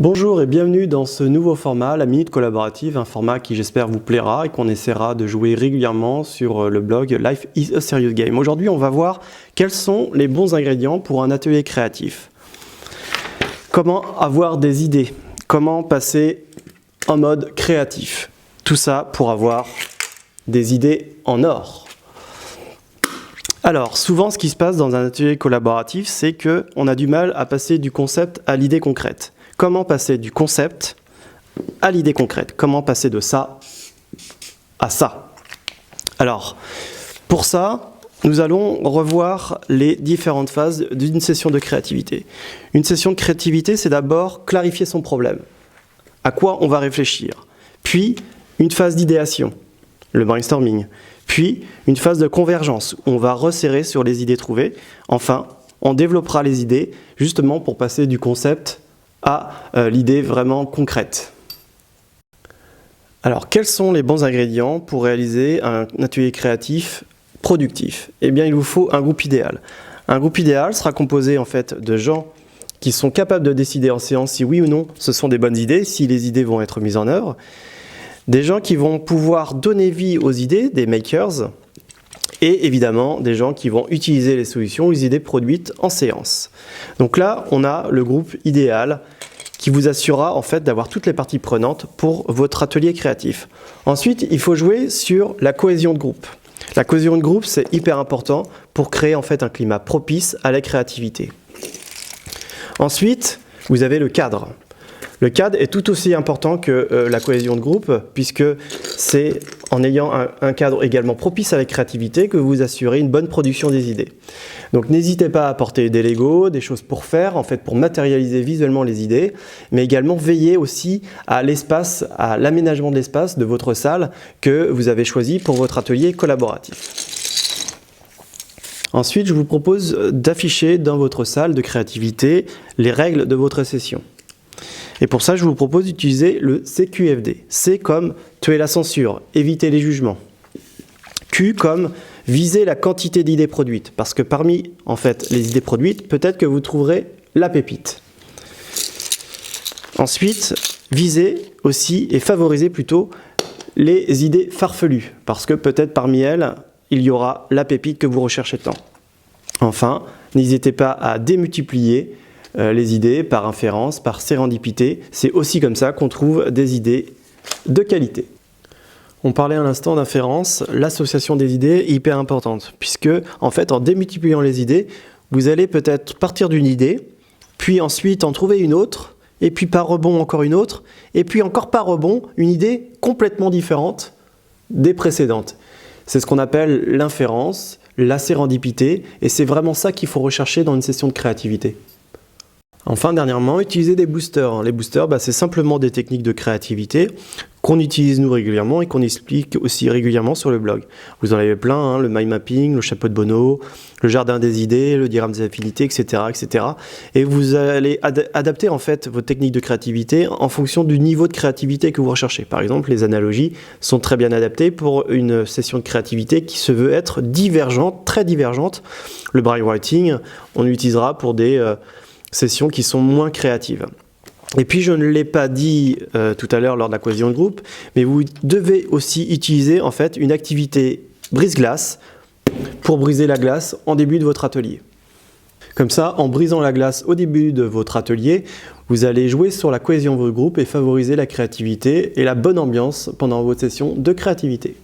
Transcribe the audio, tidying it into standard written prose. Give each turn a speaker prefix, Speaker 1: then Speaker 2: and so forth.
Speaker 1: Bonjour et bienvenue dans ce nouveau format, la Minute Collaborative, un format qui j'espère vous plaira et qu'on essaiera de jouer régulièrement sur le blog Life is a Serious Game. Aujourd'hui, on va voir quels sont les bons ingrédients pour un atelier créatif. Comment avoir des idées, comment passer en mode créatif. Tout ça pour avoir des idées en or. Alors, souvent, ce qui se passe dans un atelier collaboratif, c'est qu'on a du mal à passer du concept à l'idée concrète. Comment passer du concept à l'idée concrète? Comment passer de ça à ça? Alors, pour ça, nous allons revoir les différentes phases d'une session de créativité. Une session de créativité, c'est d'abord clarifier son problème. À quoi on va réfléchir? Puis, une phase d'idéation, le brainstorming. Puis, une phase de convergence, où on va resserrer sur les idées trouvées. Enfin, on développera les idées, justement pour passer du concept à l'idée vraiment concrète. Alors, quels sont les bons ingrédients pour réaliser un atelier créatif productif? Eh bien, il vous faut un groupe idéal. Un groupe idéal sera composé en fait de gens qui sont capables de décider en séance si oui ou non ce sont des bonnes idées, si les idées vont être mises en œuvre. Des gens qui vont pouvoir donner vie aux idées, des makers, et évidemment des gens qui vont utiliser les solutions, les idées produites en séance. Donc là, on a le groupe idéal qui vous assurera en fait d'avoir toutes les parties prenantes pour votre atelier créatif. Ensuite, il faut jouer sur la cohésion de groupe. La cohésion de groupe, c'est hyper important pour créer en fait un climat propice à la créativité. Ensuite, vous avez le cadre. Le cadre est tout aussi important que la cohésion de groupe, puisque c'est en ayant un cadre également propice à la créativité que vous assurez une bonne production des idées. Donc n'hésitez pas à apporter des Lego, des choses pour faire, en fait pour matérialiser visuellement les idées, mais également veillez aussi à l'espace, à l'aménagement de l'espace de votre salle que vous avez choisi pour votre atelier collaboratif. Ensuite, je vous propose d'afficher dans votre salle de créativité les règles de votre session. Et pour ça, je vous propose d'utiliser le CQFD. C comme tuer la censure, éviter les jugements. Q comme viser la quantité d'idées produites. Parce que parmi, en fait, les idées produites, peut-être que vous trouverez la pépite. Ensuite, viser aussi et favoriser plutôt les idées farfelues. Parce que peut-être parmi elles, il y aura la pépite que vous recherchez tant. Enfin, n'hésitez pas à démultiplier les idées par inférence, par sérendipité. C'est aussi comme ça qu'on trouve des idées de qualité. On parlait à l'instant d'inférence, l'association des idées est hyper importante, puisque en fait en démultipliant les idées, vous allez peut-être partir d'une idée, puis ensuite en trouver une autre, et puis par rebond encore une autre, et puis encore par rebond une idée complètement différente des précédentes. C'est ce qu'on appelle l'inférence, la sérendipité, et c'est vraiment ça qu'il faut rechercher dans une session de créativité. Enfin, dernièrement, utiliser des boosters. Les boosters, c'est simplement des techniques de créativité qu'on utilise nous régulièrement et qu'on explique aussi régulièrement sur le blog. Vous en avez plein, le mind mapping, le chapeau de Bono, le jardin des idées, le diagramme des affinités, etc., etc. Et vous allez adapter en fait vos techniques de créativité en fonction du niveau de créativité que vous recherchez. Par exemple, les analogies sont très bien adaptées pour une session de créativité qui se veut être divergente, très divergente. Le brainwriting, on l'utilisera pour des sessions qui sont moins créatives. Et puis je ne l'ai pas dit tout à l'heure lors de la cohésion de groupe, mais vous devez aussi utiliser en fait une activité brise-glace pour briser la glace en début de votre atelier. Comme ça, en brisant la glace au début de votre atelier, vous allez jouer sur la cohésion de votre groupe et favoriser la créativité et la bonne ambiance pendant votre session de créativité.